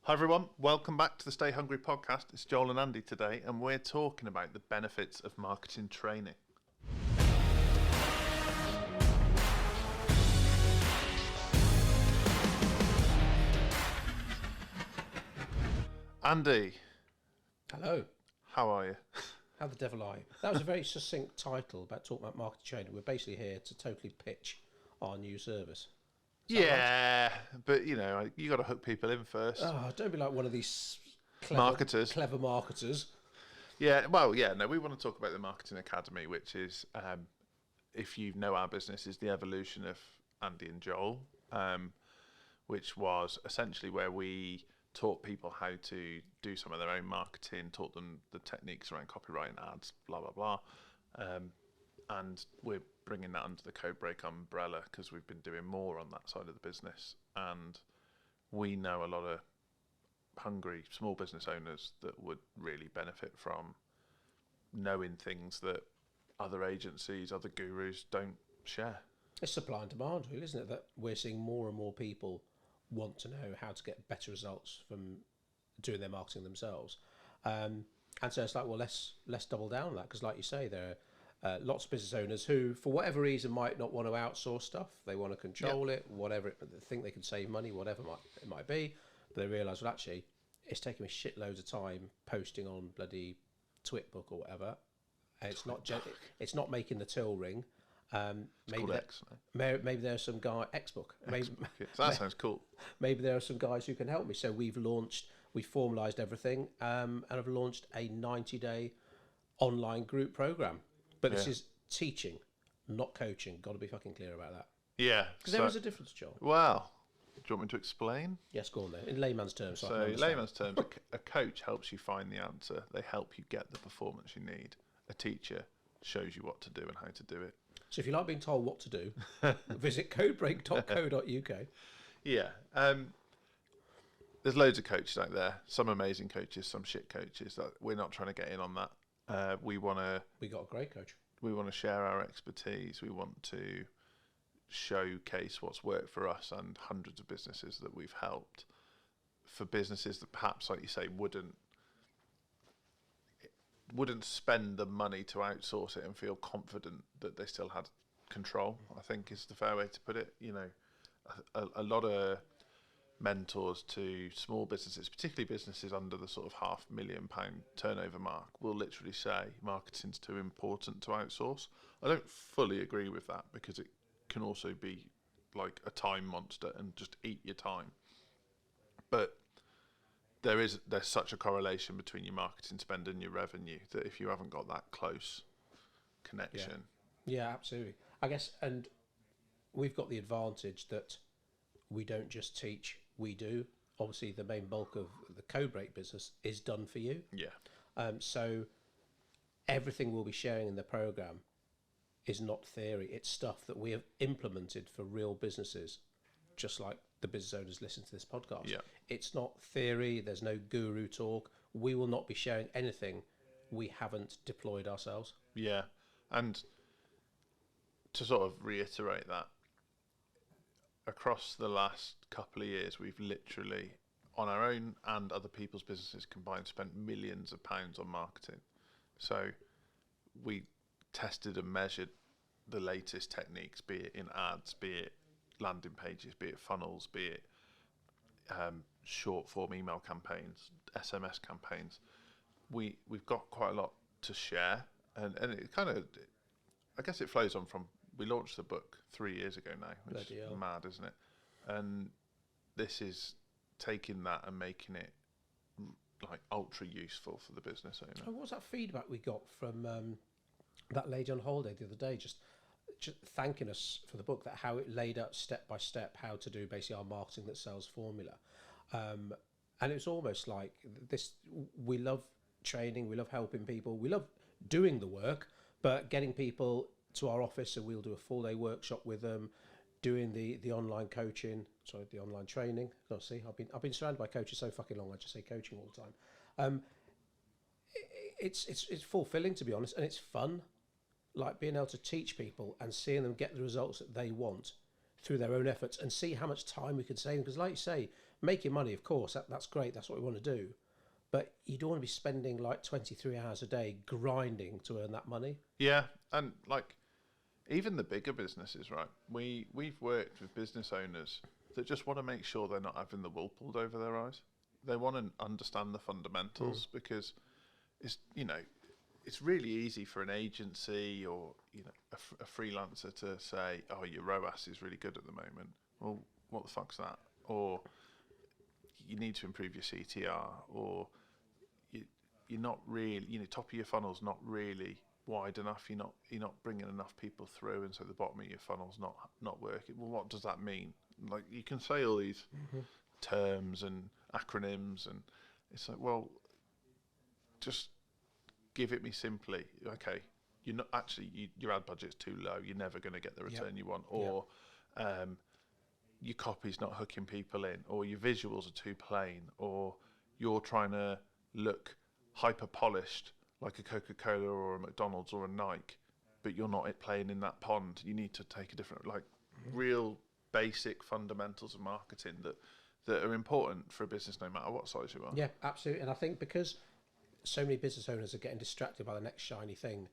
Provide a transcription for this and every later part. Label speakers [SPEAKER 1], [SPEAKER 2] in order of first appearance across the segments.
[SPEAKER 1] Hi everyone, welcome back to the Stay Hungry podcast. It's Joel and Andy today, and we're talking about the benefits of marketing training. Andy.
[SPEAKER 2] Hello.
[SPEAKER 1] How are you?
[SPEAKER 2] How the devil are you? That was a very succinct title about talking about marketing training. We're basically here to totally pitch our new service.
[SPEAKER 1] Yeah, right? But you got to hook people in first.
[SPEAKER 2] Oh, don't be like one of these clever marketers.
[SPEAKER 1] Yeah, we want to talk about the Marketing Academy, which is, if you know our business, is the evolution of Andy and Joel, which was essentially where we taught people how to do some of their own marketing, taught them the techniques around copywriting, ads, blah, blah, blah. And we're bringing that under the Codebreak umbrella because we've been doing more on that side of the business. And we know a lot of hungry small business owners that would really benefit from knowing things that other agencies, other gurus don't share.
[SPEAKER 2] It's supply and demand, really, isn't it? That we're seeing more and more people want to know how to get better results from doing their marketing themselves. And so it's like, well, let's double down on that, because like you say, there are lots of business owners who, for whatever reason, might not want to outsource stuff. They want to control it, whatever, they think they can save money, whatever it might be. But they realise, well, actually, it's taking me shitloads of time posting on bloody Twitbook or whatever. And it's not making the till ring. Maybe
[SPEAKER 1] X,
[SPEAKER 2] maybe there's some guy Xbook.
[SPEAKER 1] That sounds cool.
[SPEAKER 2] Maybe there are some guys who can help me. So we've formalised everything, and have launched a 90-day online group program. But this is teaching, not coaching. Got to be fucking clear about that.
[SPEAKER 1] Yeah,
[SPEAKER 2] because there is a difference, Joel.
[SPEAKER 1] Well, do you want me to explain?
[SPEAKER 2] Yes, go on then. In layman's terms.
[SPEAKER 1] So in layman's terms, a coach helps you find the answer. They help you get the performance you need. A teacher shows you what to do and how to do it.
[SPEAKER 2] So if you like being told what to do, visit codebreak.co.uk.
[SPEAKER 1] Yeah. There's loads of coaches out there. Some amazing coaches, some shit coaches. That we're not trying to get in on that. We got
[SPEAKER 2] a great coach.
[SPEAKER 1] We want to share our expertise. We want to showcase what's worked for us and hundreds of businesses that we've helped. For businesses that perhaps, like you say, wouldn't spend the money to outsource it and feel confident that they still had control, I think is the fair way to put it. A lot of mentors to small businesses, particularly businesses under the sort of £500,000 turnover mark, will literally say marketing's too important to outsource. I don't fully agree with that, because it can also be like a time monster and just eat your time. But there's such a correlation between your marketing spend and your revenue that if you haven't got that close connection.
[SPEAKER 2] Yeah, absolutely. I guess, and we've got the advantage that we don't just teach, we do. Obviously, the main bulk of the Codebreak business is done for you.
[SPEAKER 1] Yeah.
[SPEAKER 2] So everything we'll be sharing in the program is not theory. It's stuff that we have implemented for real businesses, just like the business owners listen to this podcast.
[SPEAKER 1] Yeah.
[SPEAKER 2] It's not theory. There's no guru talk. We will not be sharing anything we haven't deployed ourselves.
[SPEAKER 1] Yeah. And to sort of reiterate that, across the last couple of years, we've literally, on our own and other people's businesses combined, spent millions of pounds on marketing. So we tested and measured the latest techniques, be it in ads, be it landing pages, be it funnels, be it short form email campaigns, SMS campaigns. We've got quite a lot to share, and it kind of, I guess it flows on from, we launched the book 3 years ago now, which is mad, isn't it? And this is taking that and making it like ultra useful for the business owner.
[SPEAKER 2] Oh, what was that feedback we got from that lady on holiday the other day, just thanking us for the book, that how it laid out step by step how to do basically our marketing that sells formula. And it was almost like this, we love training, we love helping people, we love doing the work, but getting people to our office, so we'll do a full day workshop with them, doing the online coaching, the online training. Oh, see, I've been surrounded by coaches so fucking long, I just say coaching all the time. It's fulfilling, to be honest, and it's fun. Like being able to teach people and seeing them get the results that they want through their own efforts, and see how much time we can save them. Because like you say, making money, of course, that's great. That's what we want to do. But you don't want to be spending like 23 hours a day grinding to earn that money.
[SPEAKER 1] Yeah, and like even the bigger businesses, right? We've worked with business owners that just want to make sure they're not having the wool pulled over their eyes. They want to understand the fundamentals because it's really easy for an agency or a freelancer to say, "Oh, your ROAS is really good at the moment." Well, what the fuck's that? Or you need to improve your CTR, or you're not really, top of your funnel's not really wide enough. You're not bringing enough people through, and so the bottom of your funnel's not working. Well, what does that mean? Like you can say all these terms and acronyms, and it's like, well, just give it me simply. Okay, you're not actually your ad budget's too low. You're never going to get the return you want, or your copy's not hooking people in, or your visuals are too plain, or you're trying to look hyper polished like a Coca-Cola or a McDonald's or a Nike, but you're not playing in that pond. You need to take a different, real basic fundamentals of marketing that are important for a business no matter what size you are.
[SPEAKER 2] Yeah, absolutely. And I think because so many business owners are getting distracted by the next shiny thing,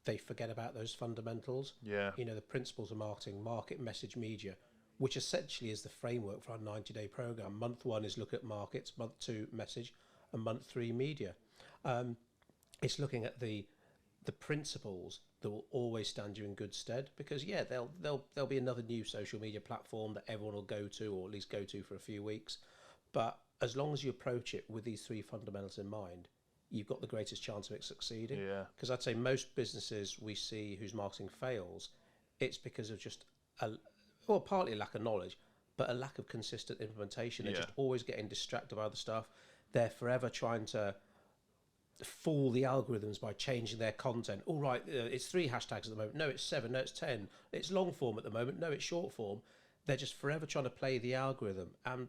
[SPEAKER 2] they forget about those fundamentals.
[SPEAKER 1] Yeah.
[SPEAKER 2] The principles of marketing, market, message, media, which essentially is the framework for our 90-day program. Month 1 is look at markets, month 2 message, and month 3 media. It's looking at the principles that will always stand you in good stead, because there'll be another new social media platform that everyone will go to, or at least go to for a few weeks. But as long as you approach it with these 3 fundamentals in mind, you've got the greatest chance of it succeeding.
[SPEAKER 1] Yeah.
[SPEAKER 2] Because I'd say most businesses we see whose marketing fails, it's because of just partly a lack of knowledge, but a lack of consistent implementation. They're just always getting distracted by other stuff. They're forever trying to fool the algorithms by changing their content. All right, it's 3 hashtags at the moment. No, it's 7. No, it's 10. It's long form at the moment. No, it's short form. They're just forever trying to play the algorithm, and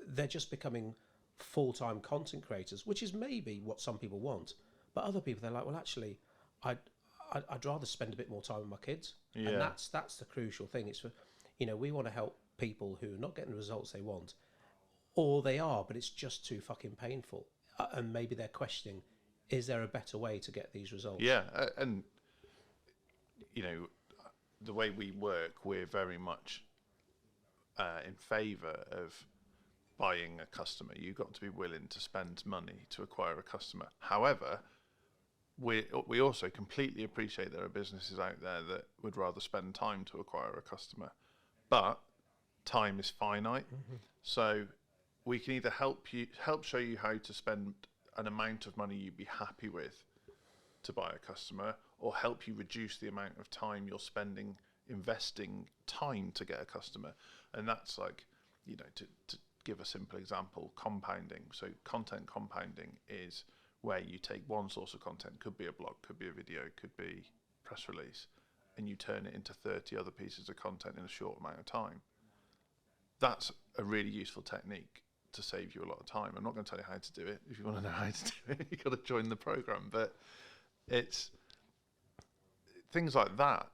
[SPEAKER 2] they're just becoming full-time content creators, which is maybe what some people want. But other people, they're like, well, actually, I'd rather spend a bit more time with my kids.
[SPEAKER 1] Yeah.
[SPEAKER 2] And that's the crucial thing. It's for, we want to help people who are not getting the results they want, or they are, but it's just too fucking painful. And maybe they're questioning, is there a better way to get these results?
[SPEAKER 1] Yeah, and the way we work, we're very much in favour of buying a customer. You've got to be willing to spend money to acquire a customer. However, we also completely appreciate there are businesses out there that would rather spend time to acquire a customer, but time is finite. So we can either help show you how to spend an amount of money you'd be happy with to buy a customer, or help you reduce the amount of time you're spending investing time to get a customer. And that's like, to give a simple example, compounding. So content compounding is where you take one source of content, could be a blog, could be a video, could be press release, and you turn it into 30 other pieces of content in a short amount of time. That's a really useful technique to save you a lot of time. I'm not going to tell you how to do it. If you want to know how to do it, you've got to join the program. But it's things like that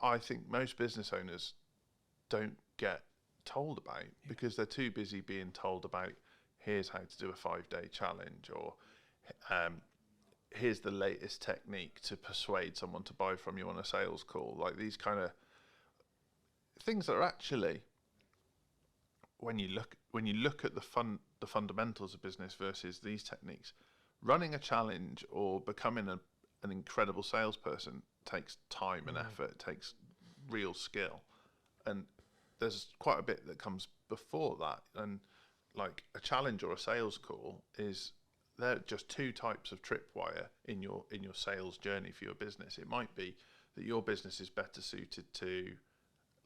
[SPEAKER 1] I think most business owners don't get told about, because they're too busy being told about, here's how to do a 5-day challenge, or here's the latest technique to persuade someone to buy from you on a sales call. Like these kind of things that are actually, when you look at the fundamentals of business versus these techniques, running a challenge or becoming an incredible salesperson takes time and effort, takes real skill, and there's quite a bit that comes before that. And like a challenge or a sales call they're just 2 types of tripwire in your sales journey for your business. It might be that your business is better suited to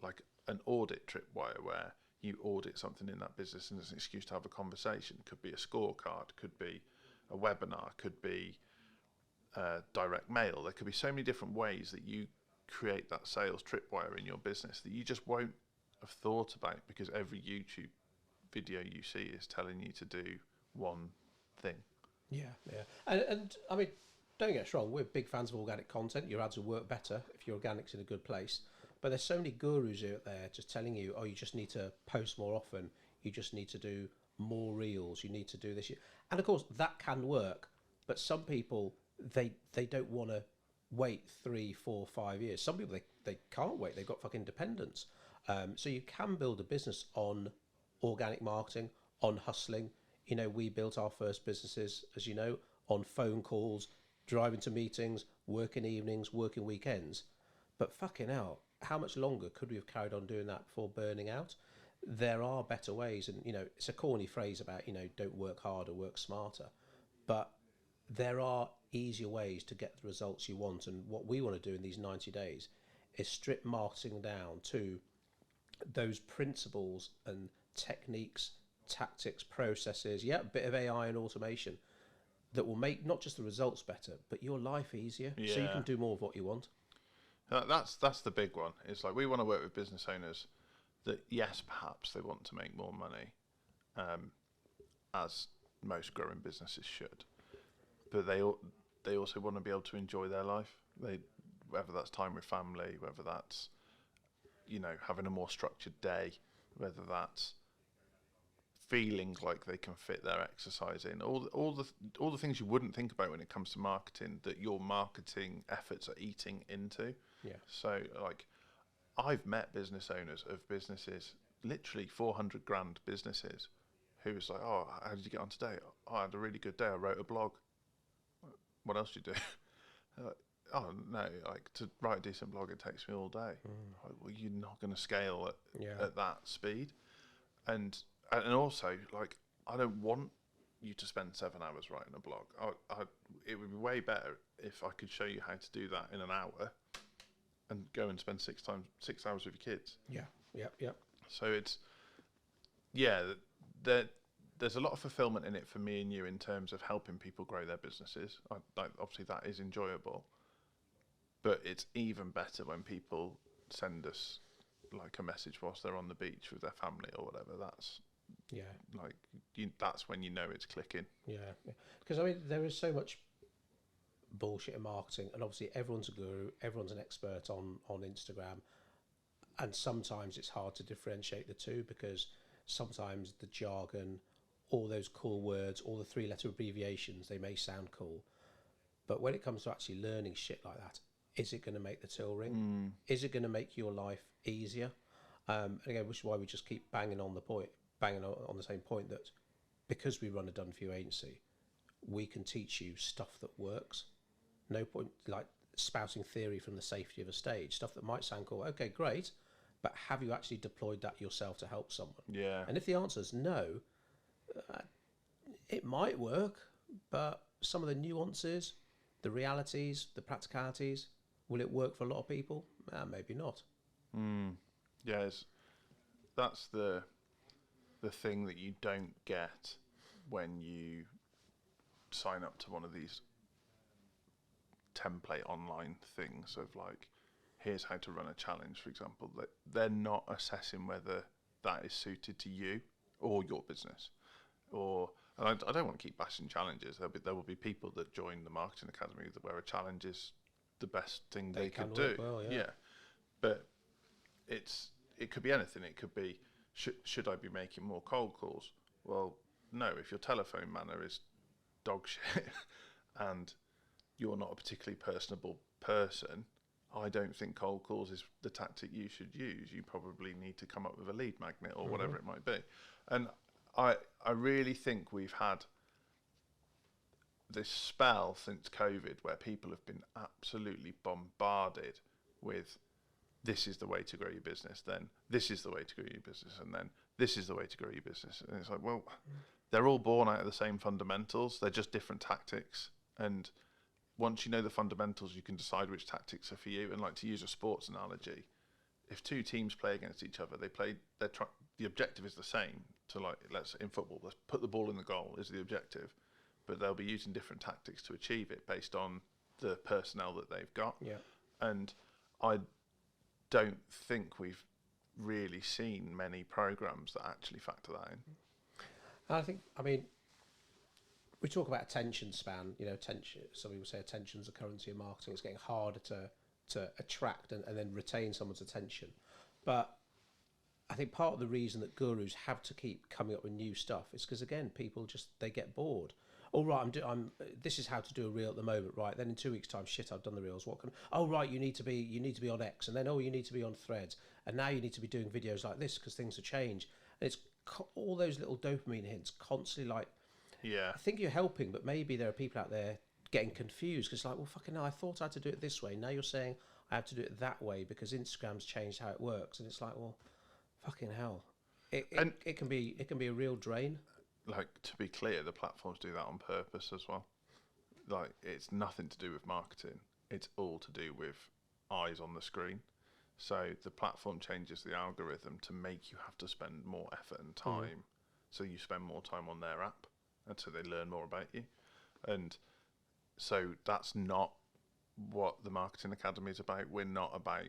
[SPEAKER 1] like an audit tripwire, where you audit something in that business and it's an excuse to have a conversation. Could be a scorecard, could be a webinar, could be direct mail. There could be so many different ways that you create that sales tripwire in your business that you just won't have thought about, because every YouTube video you see is telling you to do one thing.
[SPEAKER 2] Yeah. And I mean, don't get us wrong, we're big fans of organic content. Your ads will work better if your organic's in a good place. But there's so many gurus out there just telling you, oh, you just need to post more often. You just need to do more reels. You need to do this. And of course, that can work. But some people, they don't want to wait 3, 4, 5 years. Some people, they can't wait. They've got fucking dependents. So you can build a business on organic marketing, on hustling. You know, we built our first businesses, as you know, on phone calls, driving to meetings, working evenings, working weekends. But fucking hell, how much longer could we have carried on doing that before burning out? There are better ways. And, you know, it's a corny phrase about, you know, don't work harder, work smarter. But there are easier ways to get the results you want. And what we want to do in these 90 days is strip marketing down to those principles and techniques, tactics, processes, a bit of AI and automation that will make not just the results better, but your life easier, so you can do more of what you want.
[SPEAKER 1] That's the big one. It's like we want to work with business owners that, yes, perhaps they want to make more money, as most growing businesses should, but they also want to be able to enjoy their life. Whether that's time with family, whether that's, you know, having a more structured day, whether that's feeling like they can fit their exercise in, all the things you wouldn't think about when it comes to marketing, that your marketing efforts are eating into.
[SPEAKER 2] Yeah.
[SPEAKER 1] So, like, I've met business owners of businesses, literally 400 grand businesses, who was like, "Oh, how did you get on today? Oh, I had a really good day. I wrote a blog." What else do you do? Like, oh no, like, to write a decent blog, it takes me all day. Like, well, you're not going to scale at that speed. And also, like, I don't want you to spend 7 hours writing a blog. It would be way better if I could show you how to do that in an hour, and go and spend 6 hours with your kids.
[SPEAKER 2] Yeah.
[SPEAKER 1] So it's, there's a lot of fulfillment in it for me and you in terms of helping people grow their businesses. Obviously that is enjoyable, but it's even better when people send us like a message whilst they're on the beach with their family or whatever. That's like, that's when you know it's clicking.
[SPEAKER 2] Because I mean, there is so much bullshit in marketing, and obviously everyone's a guru, everyone's an expert on Instagram, and sometimes it's hard to differentiate the two, because sometimes the jargon, all those cool words, all the 3-letter abbreviations, they may sound cool, but when it comes to actually learning shit like that, is it going to make the till ring? Is it going to make your life easier? And again, which is why we just keep banging on the same point, that because we run a done for you agency, we can teach you stuff that works. No point like spouting theory from the safety of a stage, stuff that might sound cool. Okay, great, but have you actually deployed that yourself to help someone?
[SPEAKER 1] Yeah.
[SPEAKER 2] And if the answer is no, it might work, but some of the nuances, the realities, the practicalities, will it work for a lot of people? Maybe not.
[SPEAKER 1] Yes, that's the thing that you don't get when you sign up to one of these template online things of like, here's how to run a challenge, for example. That they're not assessing whether that is suited to you or your business. And I don't want to keep bashing challenges. There will be people that join the marketing academy where a challenge is the best thing they could do.
[SPEAKER 2] Well,
[SPEAKER 1] but it could be anything. It could be, should I be making more cold calls? Well, no. If your telephone manner is dog shit and you're not a particularly personable person, I don't think cold calls is the tactic you should use. You probably need to come up with a lead magnet or whatever it might be. And I really think we've had this spell since COVID where people have been absolutely bombarded with, this is the way to grow your business, then this is the way to grow your business, and then this is the way to grow your business. And it's like, well, they're all born out of the same fundamentals. They're just different tactics. And once you know the fundamentals, you can decide which tactics are for you. And like, to use a sports analogy, if two teams play against each other, the objective is the same. So like, in football, let's put the ball in the goal is the objective, but they'll be using different tactics to achieve it based on the personnel that they've got.
[SPEAKER 2] Yeah.
[SPEAKER 1] And I don't think we've really seen many programs that actually factor that in.
[SPEAKER 2] I mean, we talk about attention span, attention. Some people say attention's a currency of marketing. It's getting harder to attract and then retain someone's attention. But I think part of the reason that gurus have to keep coming up with new stuff is because, again, people just, they get bored. All right, this is how to do a reel at the moment, right? Then in 2 weeks' time, shit, I've done the reels. What can? Oh, right, you need to be on X, and then you need to be on Threads, and now you need to be doing videos like this because things have changed. And it's all those little dopamine hints constantly. Like,
[SPEAKER 1] Yeah.
[SPEAKER 2] I think you're helping, but maybe there are people out there getting confused because, like, well, fucking hell, I thought I had to do it this way. Now you're saying I have to do it that way because Instagram's changed how it works, and it's like, well, fucking hell, it can be a real drain.
[SPEAKER 1] Like, to be clear, the platforms do that on purpose as well. Like, it's nothing to do with marketing. It's all to do with eyes on the screen. So the platform changes the algorithm to make you have to spend more effort and time. So you spend more time on their app, and so they learn more about you. And so that's not what the Marketing Academy is about. We're not about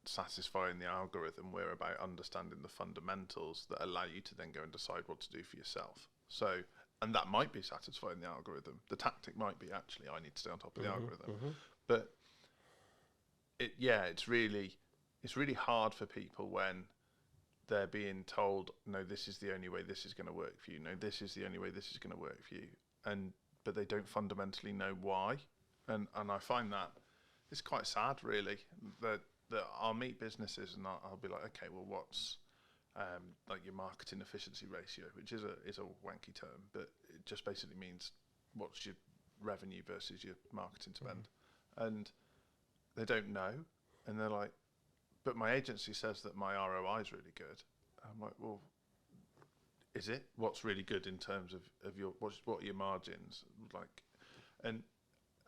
[SPEAKER 1] satisfying the algorithm. We're about understanding the fundamentals that allow you to then go and decide what to do for yourself. So, and that might be satisfying the algorithm. The tactic might be, actually, I need to stay on top of the algorithm. But it's really hard for people when they're being told, no, this is the only way this is going to work for you. No, this is the only way this is going to work for you. But they don't fundamentally know why. And I find that it's quite sad, really, that I'll meet businesses and I'll be like, okay, well, what's like your marketing efficiency ratio, which is a wanky term, but it just basically means what's your revenue versus your marketing spend. And they don't know, and they're like, but my agency says that my ROI is really good. I'm like, well, is it? What's really good in terms of your what are your margins like? And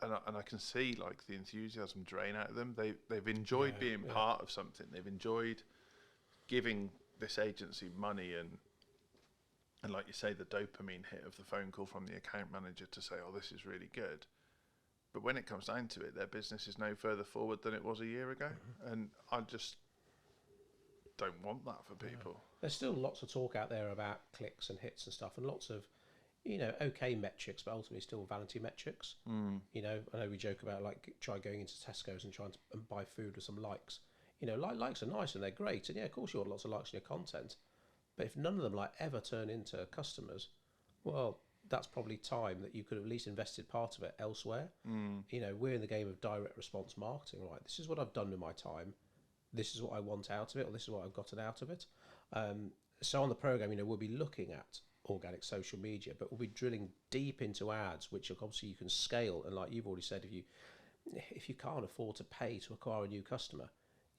[SPEAKER 1] I can see, like, the enthusiasm drain out of them. They've enjoyed being part of something. They've enjoyed giving this agency money and like you say, the dopamine hit of the phone call from the account manager to say, oh, this is really good. But when it comes down to it, their business is no further forward than it was a year ago. And I just don't want that for people.
[SPEAKER 2] There's still lots of talk out there about clicks and hits and stuff, and lots of, okay metrics, but ultimately still vanity metrics. I know we joke about, like, try going into Tesco's and trying to buy food with some likes. Likes are nice and they're great, and of course you want lots of likes on your content, but if none of them, like, ever turn into customers, well, that's probably time that you could have at least invested part of it elsewhere. We're in the game of direct response marketing, right? This is what I've done with my time. This is what I want out of it, or this is what I've gotten out of it. So on the program, we'll be looking at organic social media, but we'll be drilling deep into ads, which obviously you can scale. And like you've already said, if you can't afford to pay to acquire a new customer,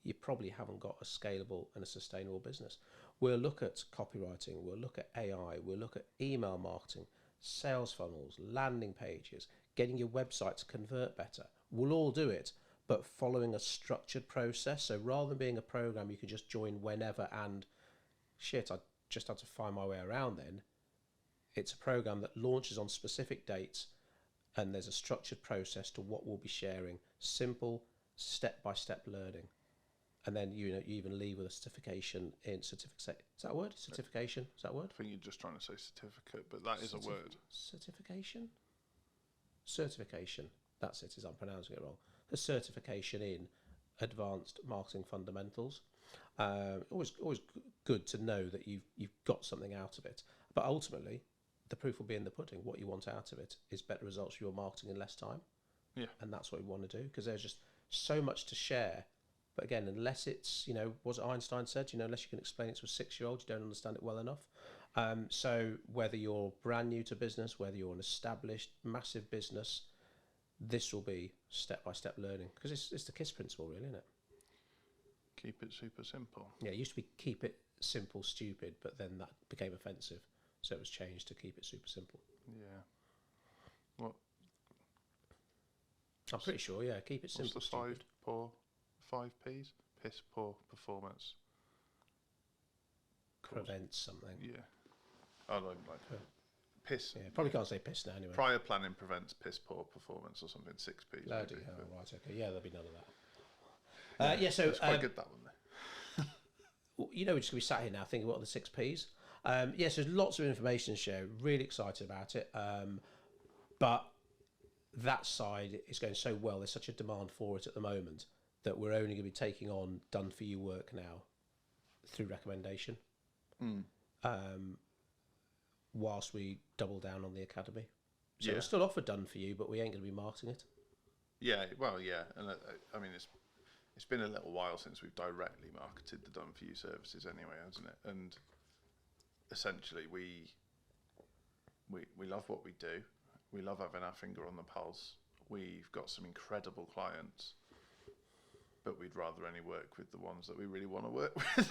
[SPEAKER 2] you probably haven't got a scalable and a sustainable business. We'll look at copywriting, we'll look at AI, we'll look at email marketing, sales funnels, landing pages, getting your website to convert better. We'll all do it, but following a structured process. So rather than being a program you can just join whenever and shit, I just had to find my way around then, it's a program that launches on specific dates, and there's a structured process to what we'll be sharing, simple step-by-step learning. And then you even leave with a certification in certificate. Is that a word? Certification? Is that a word?
[SPEAKER 1] I think you're just trying to say certificate, but that is a word. Certification.
[SPEAKER 2] That's it. As I'm pronouncing it wrong. A certification in advanced marketing fundamentals. Always good to know that you've got something out of it. But ultimately, the proof will be in the pudding. What you want out of it is better results for your marketing in less time.
[SPEAKER 1] Yeah.
[SPEAKER 2] And that's what we want to do, because there's just so much to share. But again, unless it's, was it Einstein said, unless you can explain it to a 6-year-old, you don't understand it well enough. So whether you're brand new to business, whether you're an established massive business, this will be step-by-step learning, because it's the KISS principle, really, isn't it?
[SPEAKER 1] Keep it super simple.
[SPEAKER 2] Yeah, it used to be keep it simple, stupid, but then that became offensive. So it was changed to keep it super simple.
[SPEAKER 1] Yeah. What?
[SPEAKER 2] I'm pretty sure, yeah, keep it simple,
[SPEAKER 1] What's the
[SPEAKER 2] stupid.
[SPEAKER 1] 5 P's? Piss poor performance.
[SPEAKER 2] Prevents something.
[SPEAKER 1] Yeah. I don't like piss.
[SPEAKER 2] Yeah, probably can't say piss now anyway.
[SPEAKER 1] Prior planning prevents piss poor performance or something. 6 P's.
[SPEAKER 2] Bloody hell, right, okay. Yeah, there'll be none of that. So
[SPEAKER 1] it's quite good, that one, though.
[SPEAKER 2] we're just going to be sat here now thinking, what are the 6 P's? So there's lots of information to share. Really excited about it. But that side is going so well. There's such a demand for it at the moment that we're only going to be taking on done for you work now. through recommendation,
[SPEAKER 1] Mm.
[SPEAKER 2] whilst we double down on the academy. So
[SPEAKER 1] Yeah.
[SPEAKER 2] we'll still offer done for you, but we ain't going to be marketing it.
[SPEAKER 1] Yeah, well, yeah, and I mean it's been a little while since we've directly marketed the done for you services anyway, hasn't it? And essentially we love what we do. We love having our finger on the pulse. We've got some incredible clients, but we'd rather only work with the ones that we really want to work with.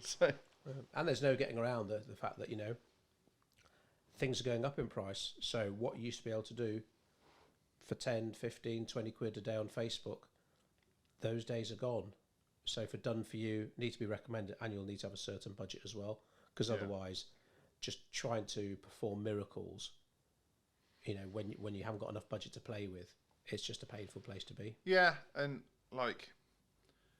[SPEAKER 1] So
[SPEAKER 2] And there's no getting around the fact that, things are going up in price. So what you used to be able to do for 10, 15, 20 quid a day on Facebook, those days are gone. So for done for you, need to be recommended, and you'll need to have a certain budget as well, because otherwise, just trying to perform miracles, when you haven't got enough budget to play with, it's just a painful place to be.
[SPEAKER 1] yeah, and like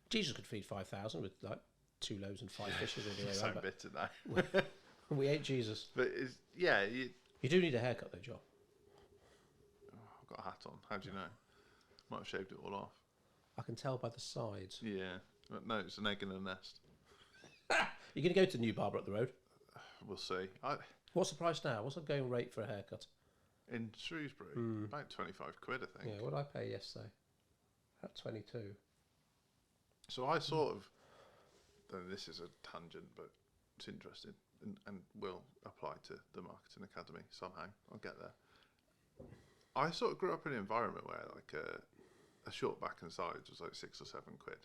[SPEAKER 2] Jesus could feed 5,000 with like 2 loaves and 5 fishes all the way
[SPEAKER 1] so
[SPEAKER 2] around.
[SPEAKER 1] bitter now.
[SPEAKER 2] We ain't Jesus.
[SPEAKER 1] But it's, yeah,
[SPEAKER 2] You do need a haircut though, John.
[SPEAKER 1] I've got a hat on. How do you know? Might have shaved it all off.
[SPEAKER 2] I can tell by the sides.
[SPEAKER 1] Yeah, but no, it's an egg in a nest.
[SPEAKER 2] You're going to go to the new barber up the road.
[SPEAKER 1] We'll see.
[SPEAKER 2] What's the price now? What's the going rate for a haircut?
[SPEAKER 1] In Shrewsbury, about 25 quid, I think.
[SPEAKER 2] Yeah, what did I pay yesterday? At 22.
[SPEAKER 1] So I sort of, and this is a tangent, but it's interesting, and will apply to the Marketing Academy somehow. I'll get there. I sort of grew up in an environment where like a short back and sides was like 6 or 7 quid,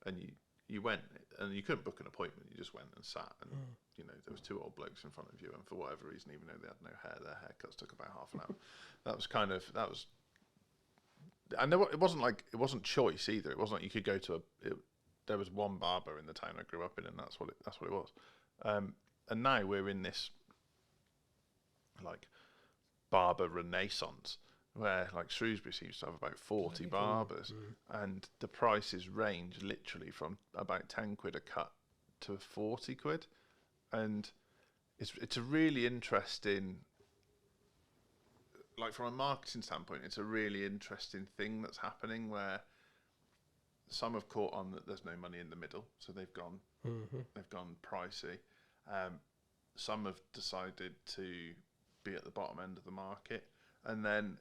[SPEAKER 1] and you went and you couldn't book an appointment. You just went and sat, and there was 2 old blokes in front of you, and for whatever reason, even though they had no hair, their haircuts took about half an hour. And it wasn't choice either. It wasn't like you could go to there was one barber in the town I grew up in, and that's what it was. And now we're in this like barber renaissance where like Shrewsbury seems to have about 40 barbers, and the prices range literally from about 10 quid a cut to 40 quid, and it's a really interesting, like from a marketing standpoint, it's a really interesting thing that's happening where some have caught on that there's no money in the middle, so they've gone pricey. Some have decided to be at the bottom end of the market, and then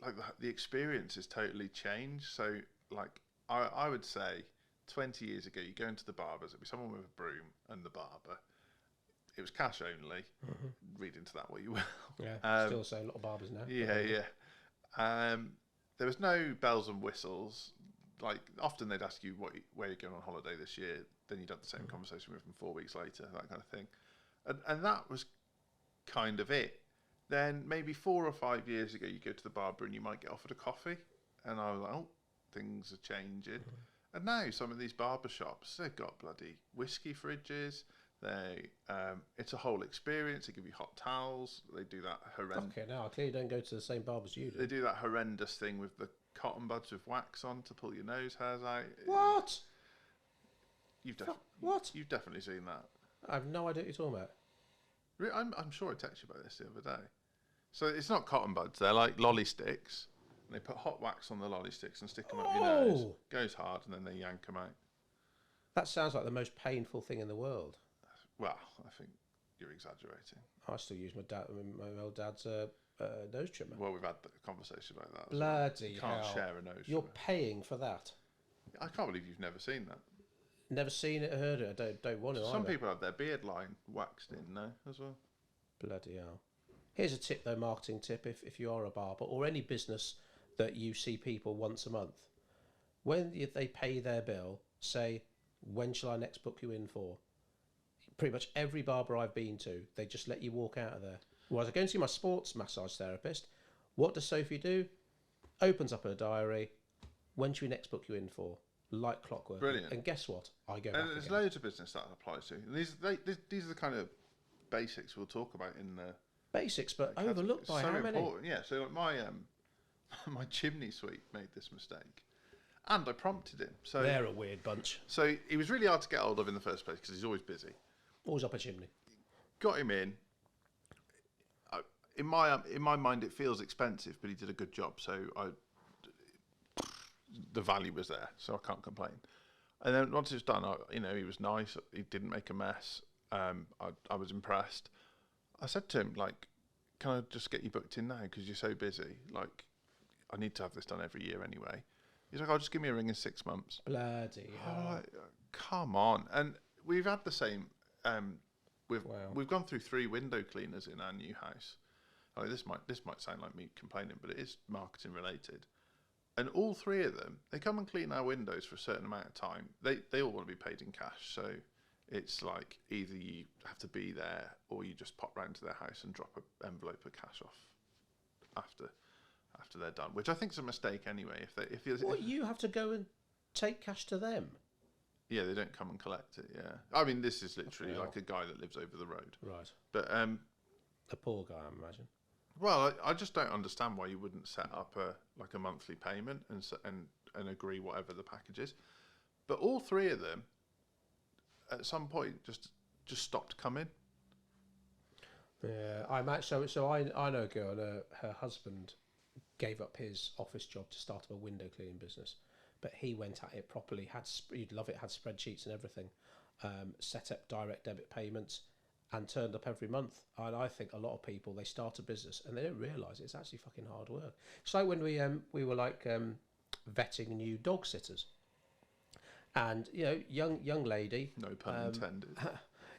[SPEAKER 1] like the experience is totally changed. So like I would say 20 years ago, you go into the barbers, it'd be someone with a broom and the barber. It was cash only. Read into that what you will.
[SPEAKER 2] Yeah, still so a lot of barbers now.
[SPEAKER 1] Yeah. There was no bells and whistles. Like often they'd ask you where you're going on holiday this year. Then you'd have the same conversation with them 4 weeks later, that kind of thing. And that was kind of it. Then maybe 4 or 5 years ago, you go to the barber and you might get offered a coffee. And I was like, oh, things are changing. And now some of these barber shops, they've got bloody whiskey fridges. It's a whole experience. They give you hot towels. They do that horrendous.
[SPEAKER 2] Okay, now I clearly don't go to the same barbers you do.
[SPEAKER 1] They do that horrendous thing with the cotton buds with wax on to pull your nose hairs out.
[SPEAKER 2] What?
[SPEAKER 1] What? You've definitely seen that.
[SPEAKER 2] I have no idea what you're talking about.
[SPEAKER 1] I'm sure I texted you about this the other day. So it's not cotton buds. They're like lolly sticks. And they put hot wax on the lolly sticks and stick them up your nose. Goes hard, and then they yank them out.
[SPEAKER 2] That sounds like the most painful thing in the world.
[SPEAKER 1] Well, I think you're exaggerating.
[SPEAKER 2] I still use my old dad's nose trimmer.
[SPEAKER 1] Well, we've had a conversation about that.
[SPEAKER 2] Bloody
[SPEAKER 1] you can't
[SPEAKER 2] hell.
[SPEAKER 1] share a nose
[SPEAKER 2] You're
[SPEAKER 1] trimmer.
[SPEAKER 2] paying for that.
[SPEAKER 1] I can't believe you've never seen that.
[SPEAKER 2] Never seen it, heard it. I don't want to.
[SPEAKER 1] Some people have their beard line waxed in now as well.
[SPEAKER 2] Bloody hell. Here's a tip though, marketing tip, if you are a barber or any business that you see people once a month. When they pay their bill, say, when shall I next book you in for? Pretty much every barber I've been to, they just let you walk out of there. Whereas I go and see my sports massage therapist, what does Sophie do? Opens up her diary. When should we next book you in for? Like clockwork.
[SPEAKER 1] Brilliant.
[SPEAKER 2] And guess what? I go back
[SPEAKER 1] And there's
[SPEAKER 2] again.
[SPEAKER 1] loads of business that applies to. And these are the kind of basics we'll talk about in the
[SPEAKER 2] Basics, but overlooked by
[SPEAKER 1] so
[SPEAKER 2] how many?
[SPEAKER 1] important. Yeah, so like my my chimney sweep made this mistake, and I prompted him. So
[SPEAKER 2] They're a weird bunch.
[SPEAKER 1] So he was really hard to get hold of in the first place because he's always busy.
[SPEAKER 2] Always up a chimney.
[SPEAKER 1] Got him in. In my mind, it feels expensive, but he did a good job. So the value was there, so I can't complain. And then once it's done, he was nice. He didn't make a mess. I was impressed. I said to him, like, can I just get you booked in now because you're so busy? Like, I need to have this done every year anyway. He's like, I'll just give me a ring in 6 months.
[SPEAKER 2] Bloody hell.
[SPEAKER 1] Like, come on. And we've had the same. We've gone through 3 window cleaners in our new house. I mean, this might sound like me complaining, but it is marketing related. And all 3 of them, they come and clean our windows for a certain amount of time. They all want to be paid in cash, so it's like either you have to be there or you just pop round to their house and drop an envelope of cash off after they're done, which I think is a mistake anyway. If
[SPEAKER 2] you have to go and take cash to them?
[SPEAKER 1] Yeah, they don't come and collect it. Yeah, I mean, this is literally like a guy that lives over the road.
[SPEAKER 2] Right.
[SPEAKER 1] But
[SPEAKER 2] a poor guy, I imagine.
[SPEAKER 1] Well, I just don't understand why you wouldn't set up a monthly payment and agree whatever the package is. But all 3 of them, at some point, just stopped coming.
[SPEAKER 2] Yeah, I know a girl. And her husband gave up his office job to start up a window cleaning business, but he went at it properly. You'd love it. Had spreadsheets and everything. Set up direct debit payments. And turned up every month. And I think a lot of people, they start a business and they don't realise it's actually fucking hard work. It's like when we were like vetting new dog sitters, and young lady,
[SPEAKER 1] no pun intended,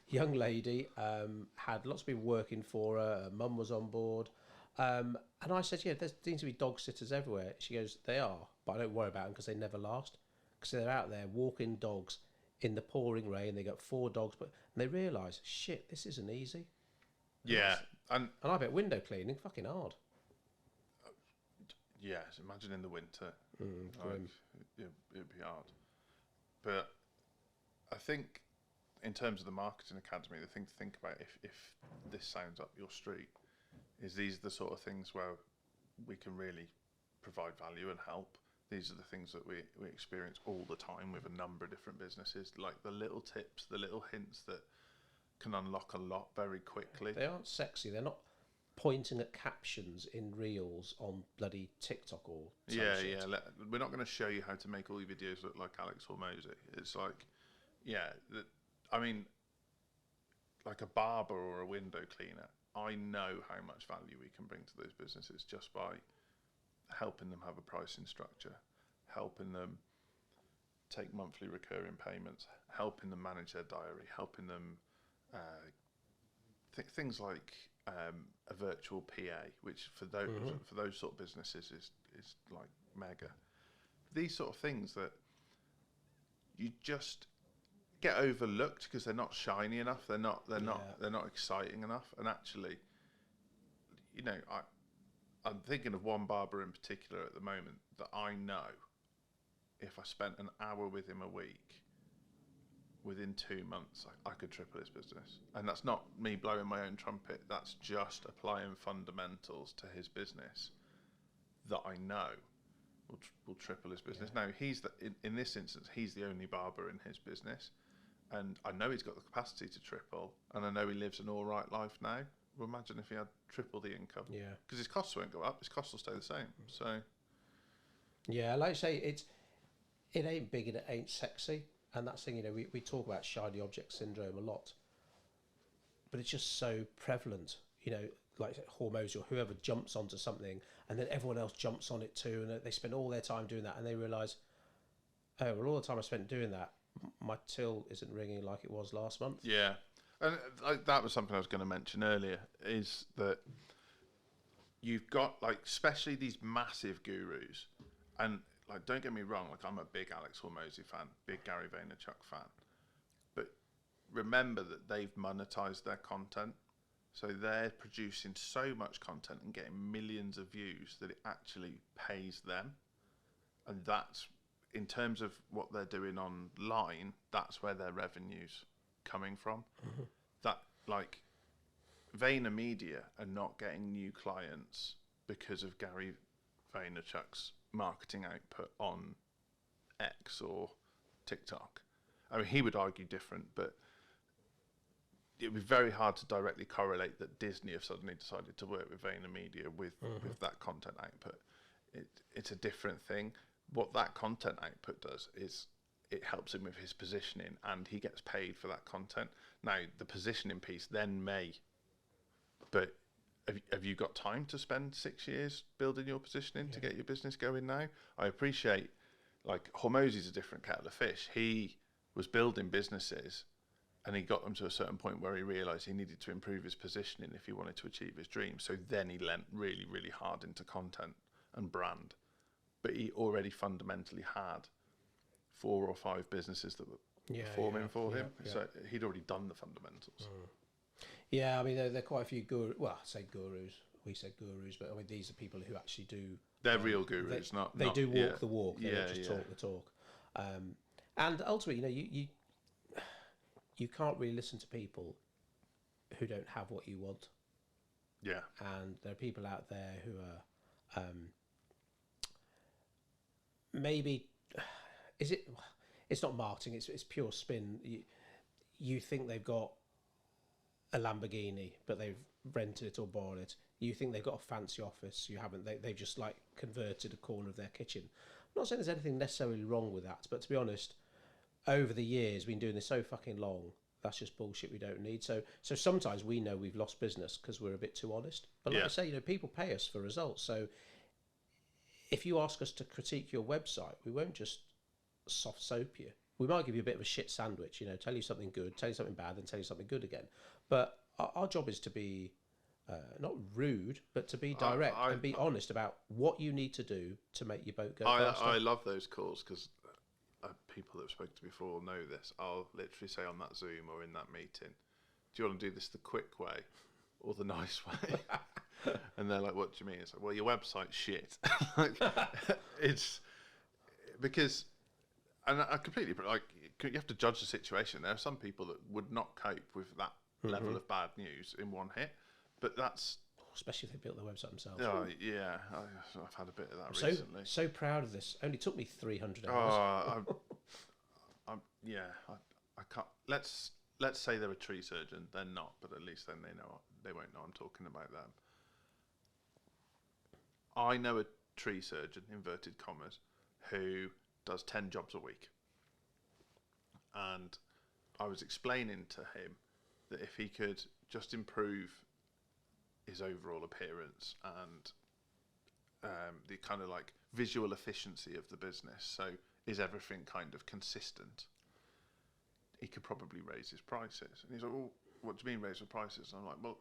[SPEAKER 2] young lady had lots of people working for her. Her mum was on board, and I said, yeah, there seems to be dog sitters everywhere. She goes, they are, but I don't worry about them because they never last, because they're out there walking dogs in the pouring rain. They got 4 dogs, and they realise, shit, this isn't easy.
[SPEAKER 1] Yeah, and
[SPEAKER 2] I bet window cleaning fucking hard.
[SPEAKER 1] Yes, imagine in the winter.
[SPEAKER 2] Grim.
[SPEAKER 1] It'd be hard. But I think in terms of the marketing academy, the thing to think about, if this sounds up your street, is these are the sort of things where we can really provide value and help. These are the things that we experience all the time with a number of different businesses, like the little tips, the little hints that can unlock a lot very quickly.
[SPEAKER 2] They aren't sexy. They're not pointing at captions in reels on bloody TikTok or some shit.
[SPEAKER 1] We're not going to show you how to make all your videos look like Alex Hormozy. It's like, I mean, like a barber or a window cleaner, I know how much value we can bring to those businesses just by helping them have a pricing structure, helping them take monthly recurring payments, helping them manage their diary, helping them things like a virtual PA, which for those sort of businesses is like mega. These sort of things that you just get overlooked because they're not shiny enough, they're not exciting enough, and actually, I'm thinking of one barber in particular at the moment that I know, if I spent an hour with him a week, within 2 months, I could triple his business. And that's not me blowing my own trumpet. That's just applying fundamentals to his business that I know will triple his business. Now, in this instance, he's the only barber in his business. And I know he's got the capacity to triple. And I know he lives an all right life now. Well, imagine if he had triple the income.
[SPEAKER 2] Yeah.
[SPEAKER 1] Because his costs won't go up. His costs will stay the same. So.
[SPEAKER 2] Yeah, like I say, it ain't big and it ain't sexy. And that's the thing, we talk about shiny object syndrome a lot, but it's just so prevalent, like Hormozy or whoever jumps onto something and then everyone else jumps on it too, and they spend all their time doing that and they realise, oh, well, all the time I spent doing that, my till isn't ringing like it was last month.
[SPEAKER 1] Yeah, and that was something I was going to mention earlier, is that you've got, like, especially these massive gurus, and like, don't get me wrong, like, I'm a big Alex Hormozy fan, big Gary Vaynerchuk fan, but remember that they've monetized their content, so they're producing so much content and getting millions of views that it actually pays them, and that's, in terms of what they're doing online, that's where their revenue's coming from. Mm-hmm. That, like, VaynerMedia are not getting new clients because of Gary Vaynerchuk's marketing output on X or TikTok. I mean, he would argue different, but it would be very hard to directly correlate that Disney have suddenly decided to work with VaynerMedia with that content output. It's a different thing. What that content output does is it helps him with his positioning, and he gets paid for that content. Now, the positioning piece then may, but have you got time to spend 6 years building your positioning to get your business going now? I appreciate, like, Hormozy's a different kettle of fish. He was building businesses, and he got them to a certain point where he realised he needed to improve his positioning if he wanted to achieve his dream. So then he lent really, really hard into content and brand. But he already fundamentally had 4 or 5 businesses that were performing for him. So he'd already done the fundamentals.
[SPEAKER 2] Yeah, I mean, there are quite a few gurus. Well, I say gurus. We say gurus, but I mean, these are people who actually do.
[SPEAKER 1] They're real gurus,
[SPEAKER 2] they do walk the walk. They don't just talk the talk. And ultimately, you can't really listen to people who don't have what you want.
[SPEAKER 1] Yeah.
[SPEAKER 2] And there are people out there who are maybe it's not marketing, it's pure spin. You think they've got a Lamborghini, but they've rented it or borrowed it. You think they've got a fancy office, you haven't. They've just like converted a corner of their kitchen. I'm not saying there's anything necessarily wrong with that, but to be honest, over the years, we've been doing this so fucking long, that's just bullshit we don't need. So sometimes we know we've lost business because we're a bit too honest. But like I say, people pay us for results. So if you ask us to critique your website, we won't just soft soap you. We might give you a bit of a shit sandwich, tell you something good, tell you something bad, then tell you something good again. But our job is to be not rude, but to be direct and be honest about what you need to do to make your boat go faster.
[SPEAKER 1] I love those calls because people that have spoken to me before know this. I'll literally say on that Zoom or in that meeting, do you want to do this the quick way or the nice way? And they're like, what do you mean? It's like, well, your website's shit. Like, it's because, and I completely, like, you have to judge the situation. There are some people that would not cope with that level of bad news in one hit, but that's...
[SPEAKER 2] Especially if they built their website themselves.
[SPEAKER 1] Oh, yeah. I've had a bit of that recently.
[SPEAKER 2] So proud of this. Only took me 300 hours.
[SPEAKER 1] I can't... Let's say they're a tree surgeon. They're not, but at least then they won't know I'm talking about them. I know a tree surgeon, inverted commas, who does 10 jobs a week. And I was explaining to him that if he could just improve his overall appearance and the kind of like visual efficiency of the business, so is everything kind of consistent, he could probably raise his prices. And he's like, well, what do you mean raise the prices? And I'm like, well,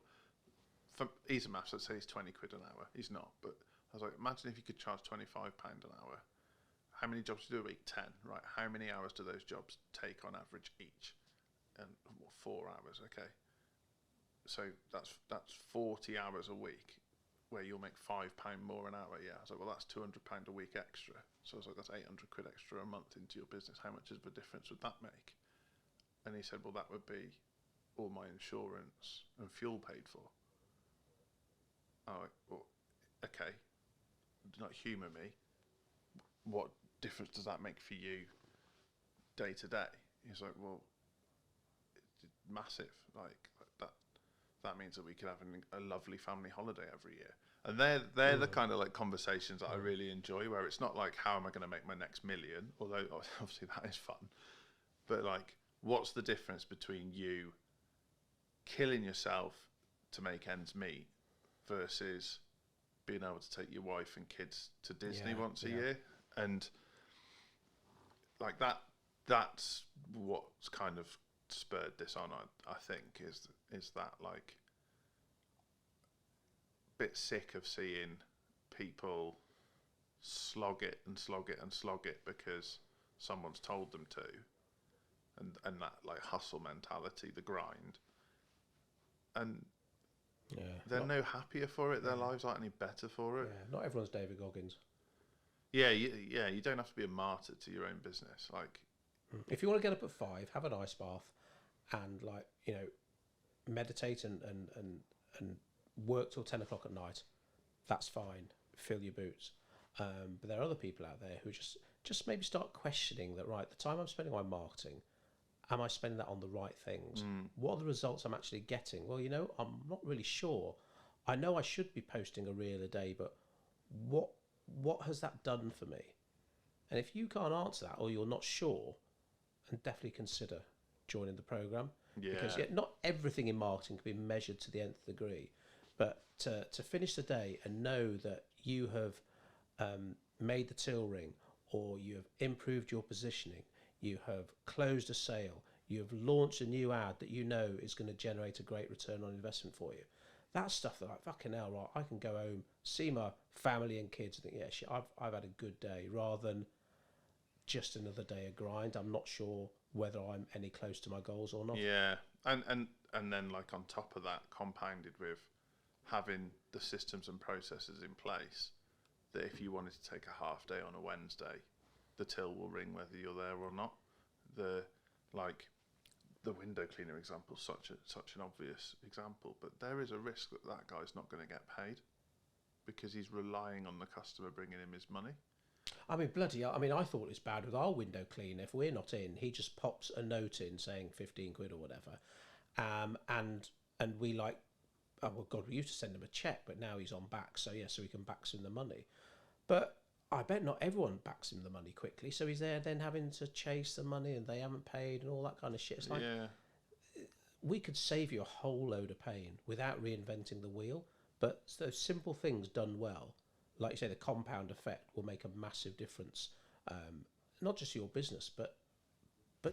[SPEAKER 1] for easy maths, let's say he's 20 quid an hour. He's not, but I was like, imagine if you could charge £25 an hour. How many jobs do you do a week? 10, right? How many hours do those jobs take on average each? And 4 hours, okay. So that's 40 hours a week where you'll make £5 more an hour. Yeah, I was like, well, that's £200 a week extra. So I was like, that's 800 quid extra a month into your business. How much of a difference would that make? And he said, well, that would be all my insurance and fuel paid for. I'm like, well, okay, do not humour me. What difference does that make for you day to day? He's like, well, it's massive. Like that means that we could have a lovely family holiday every year. And they're the kind of like conversations that I really enjoy, where it's not like, how am I going to make my next million? Although obviously that is fun. But like, what's the difference between you killing yourself to make ends meet versus being able to take your wife and kids to Disney once a year? And like that's what's kind of spurred this on, I think, is that like bit sick of seeing people slog it and slog it and slog it because someone's told them to, and that like hustle mentality, the grind, and they're no happier for it. Their lives aren't any better for it.
[SPEAKER 2] Not everyone's David Goggins.
[SPEAKER 1] You don't have to be a martyr to your own business. Like,
[SPEAKER 2] if you want to get up at 5, have an ice bath, and like meditate and work till 10 o'clock at night, that's fine. Fill your boots. But there are other people out there who just maybe start questioning that. Right, the time I'm spending on marketing, am I spending that on the right things? What are the results I'm actually getting? Well, I'm not really sure. I know I should be posting a reel a day, but what has that done for me? And if you can't answer that, or you're not sure, and definitely consider joining the program. Because
[SPEAKER 1] Yeah.
[SPEAKER 2] not everything in marketing can be measured to the nth degree, but to finish the day and know that you have made the till ring, or you have improved your positioning, you have closed a sale, you have launched a new ad that you know is going to generate a great return on investment for you. That's stuff that, like, fucking hell, right, I can go home, see my family and kids, and think, yeah, shit, I've had a good day, rather than just another day of grind. I'm not sure whether I'm any close to my goals or not.
[SPEAKER 1] Yeah. And then, like, on top of that, compounded with having the systems and processes in place, that if you wanted to take a half day on a Wednesday, the till will ring whether you're there or not. The like the window cleaner example is such an obvious example, but there is a risk that that guy's not going to get paid because he's relying on the customer bringing him his money.
[SPEAKER 2] I mean, bloody hell. I mean, I thought it's bad with our window clean. If we're not in, he just pops a note in saying 15 quid or whatever. And we like, oh, well, God, we used to send him a check, but now he's on back. So, yeah, so we can back him the money. But I bet not everyone backs him the money quickly. So he's there then having to chase the money and they haven't paid and all that kind of shit. It's like,
[SPEAKER 1] Yeah.
[SPEAKER 2] we could save you a whole load of pain without reinventing the wheel. But those simple things done well, like you say, the compound effect will make a massive difference. Not just to your business, but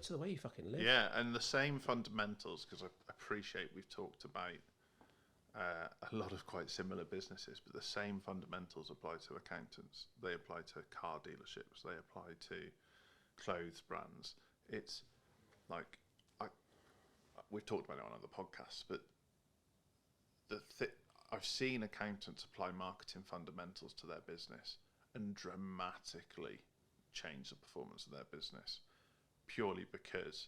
[SPEAKER 2] to the way you fucking live.
[SPEAKER 1] Yeah, and the same fundamentals, because I appreciate we've talked about a lot of quite similar businesses, but the same fundamentals apply to accountants. They apply to car dealerships. They apply to clothes brands. It's like, we've talked about it on other podcasts, but I've seen accountants apply marketing fundamentals to their business and dramatically change the performance of their business, purely because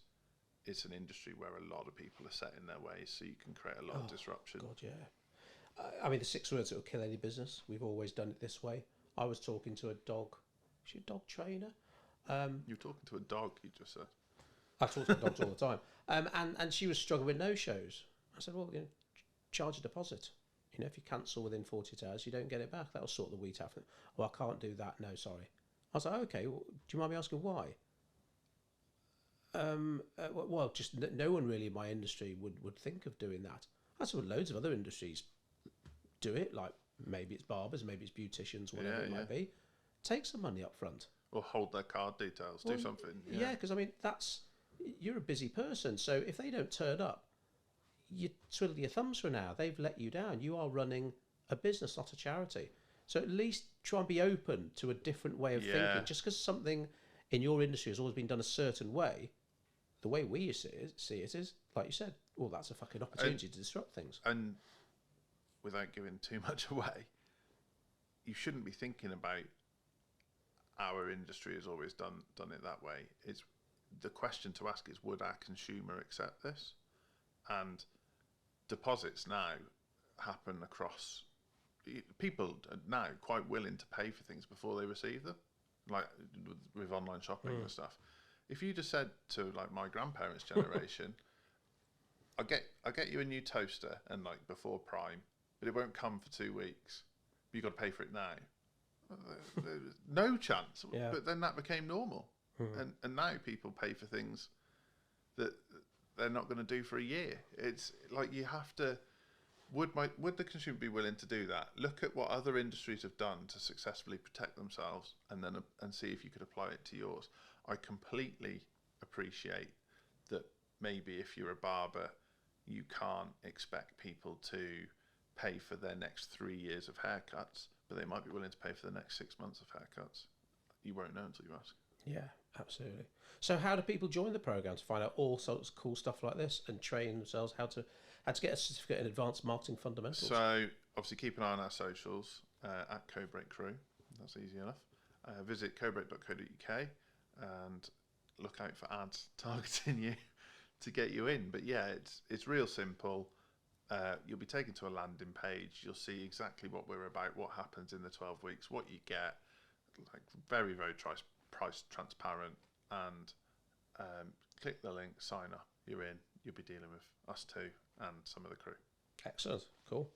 [SPEAKER 1] it's an industry where a lot of people are set in their ways, so you can create a lot of disruption.
[SPEAKER 2] God, yeah. I mean, the 6 words that will kill any business. We've always done it this way. I was talking to a dog. Is she a dog trainer?
[SPEAKER 1] You're talking to a dog, you just said.
[SPEAKER 2] I talk to dogs all the time. And she was struggling with no-shows. I said, well, charge a deposit. If you cancel within 48 hours, you don't get it back. That'll sort the wheat out. Well, I can't do that. No, sorry. I was like, okay, well, do you mind me asking why? Well, just no one really in my industry would think of doing that. I said, well, loads of other industries do it, like maybe it's barbers, maybe it's beauticians, whatever it might be. Take some money up front.
[SPEAKER 1] Or hold their card details, do something.
[SPEAKER 2] Yeah, because I mean, you're a busy person, so if they don't turn up, you twiddle your thumbs for an hour. They've let you down. You are running a business, not a charity. So at least try and be open to a different way of thinking. Just because something in your industry has always been done a certain way, the way we see it is, like you said, well, that's a fucking opportunity to disrupt things.
[SPEAKER 1] And without giving too much away, you shouldn't be thinking about our industry has always done it that way. It's the question to ask is, would our consumer accept this? And deposits now happen across. People are now quite willing to pay for things before they receive them, like with online shopping and stuff. If you just said to, like, my grandparents' generation, I get you a new toaster and, like, before Prime, but it won't come for 2 weeks. But you've got to pay for it now. There's no chance.
[SPEAKER 2] Yeah.
[SPEAKER 1] But then that became normal, and now people pay for things that they're not going to do for a year. It's like, you have to. Would the consumer be willing to do that? Look at what other industries have done to successfully protect themselves, and then see if you could apply it to yours. I completely appreciate that maybe if you're a barber, you can't expect people to pay for their next 3 years of haircuts, but they might be willing to pay for the next 6 months of haircuts. You won't know until you ask.
[SPEAKER 2] Yeah, absolutely. So how do people join the program to find out all sorts of cool stuff like this and train themselves how to get a certificate in advanced marketing fundamentals?
[SPEAKER 1] So obviously keep an eye on our socials at Codebreak Crew. That's easy enough. Visit codebreak.co.uk and look out for ads targeting you to get you in. But yeah, it's real simple. You'll be taken to a landing page. You'll see exactly what we're about, what happens in the 12 weeks, what you get. Like, very, very price transparent, and click the link, sign up, you're in. You'll be dealing with us too and some of the crew.
[SPEAKER 2] Excellent. Cool.